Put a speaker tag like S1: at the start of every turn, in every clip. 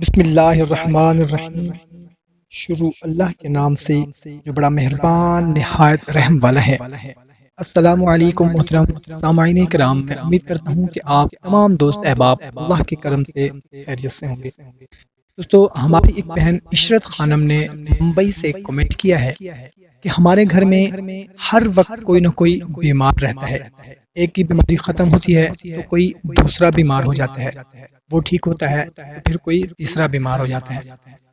S1: بسم اللہ الرحمن الرحیم۔ شروع اللہ کے نام سے جو بڑا مہربان نہایت رحم والا ہے۔ السلام علیکم محترم سامعین کرام، میں امید کرتا ہوں کہ آپ تمام دوست احباب اللہ کے کرم سے خیریت سے ہوں گے۔ دوستو، ہماری ایک بہن عشرت خانم نے ممبئی سے کمنٹ کیا ہے کہ ہمارے گھر میں ہر وقت کوئی نہ کوئی بیمار رہتا ہے۔ ایک کی بیماری ختم ہوتی ہے تو کوئی دوسرا بیمار ہو جاتا ہے، وہ ٹھیک ہوتا ہے تو پھر کوئی تیسرا بیمار ہو جاتا ہے۔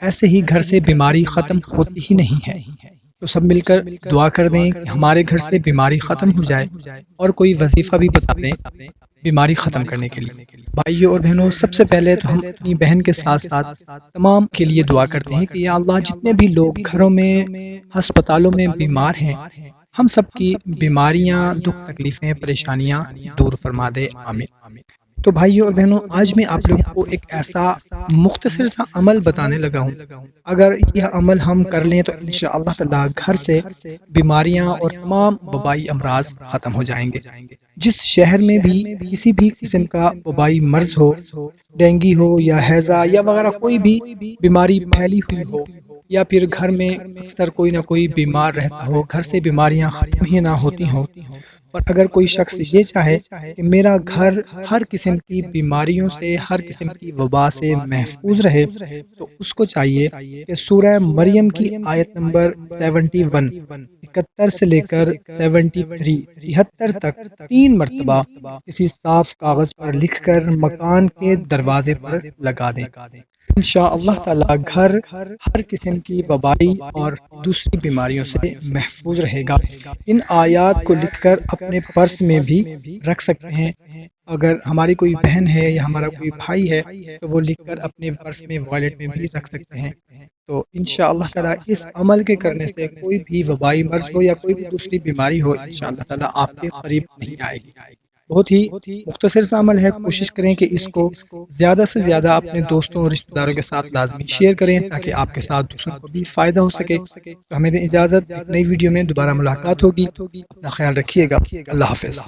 S1: ایسے ہی گھر سے بیماری ختم ہوتی ہی نہیں ہے۔ تو سب مل کر دعا کر دیں کہ ہمارے گھر سے بیماری ختم ہو جائے، اور کوئی وظیفہ بھی بتا دیں بیماری ختم کرنے کے لیے۔ بھائیوں اور بہنوں، سب سے پہلے تو ہم اپنی بہن کے ساتھ ساتھ تمام کے لیے دعا کرتے ہیں کہ یا اللہ، جتنے بھی لوگ گھروں میں ہسپتالوں میں بیمار ہیں، ہم سب کی بیماریاں، دکھ تکلیفیں، پریشانیاں دور فرما دے، آمین۔ تو بھائیوں اور بہنوں، آج میں آپ لوگوں کو ایک ایسا مختصر سا عمل بتانے لگا ہوں، اگر یہ عمل ہم کر لیں تو انشاءاللہ تعالی گھر سے بیماریاں اور تمام وبائی امراض ختم ہو جائیں گے۔ جس شہر میں بھی کسی بھی قسم کا وبائی مرض ہو، ڈینگی ہو یا ہیضہ یا وغیرہ کوئی بھی بیماری پھیلی ہوئی ہو، یا پھر گھر میں اکثر کوئی نہ کوئی بیمار رہتا ہو، گھر سے بیماریاں ختم ہی نہ ہوتی ہوں، اور اگر کوئی شخص یہ چاہے کہ میرا گھر ہر قسم کی بیماریوں سے، ہر قسم کی وبا سے محفوظ رہے، تو اس کو چاہیے کہ سورہ مریم کی آیت نمبر 71 سے لے کر 73 تک 3 مرتبہ کسی صاف کاغذ پر لکھ کر مکان کے دروازے پر لگا دیں۔ انشاءاللہ تعالی گھر ہر قسم کی وبائی اور دوسری بیماریوں سے محفوظ رہے گا۔ ان آیات کو لکھ کر اپنے پرس میں بھی رکھ سکتے ہیں۔ اگر ہماری کوئی بہن ہے یا ہمارا کوئی بھائی ہے تو وہ لکھ کر اپنے پرس میں، والیٹ میں بھی رکھ سکتے ہیں۔ تو انشاءاللہ تعالی اس عمل کے کرنے سے کوئی بھی وبائی مرض ہو یا کوئی بھی دوسری بیماری ہو، انشاءاللہ تعالی آپ کے قریب نہیں آئے گی۔ بہت ہی مختصر سا عمل ہے، کوشش کریں کہ اس کو زیادہ سے زیادہ اپنے دوستوں اور رشتہ داروں کے ساتھ لازمی شیئر کریں تاکہ آپ کے ساتھ دوسروں کو بھی فائدہ ہو سکے۔ تو ہمیں دیں اجازت، ایک نئی ویڈیو میں دوبارہ ملاقات ہوگی۔ اپنا خیال رکھیے گا، اللہ حافظ۔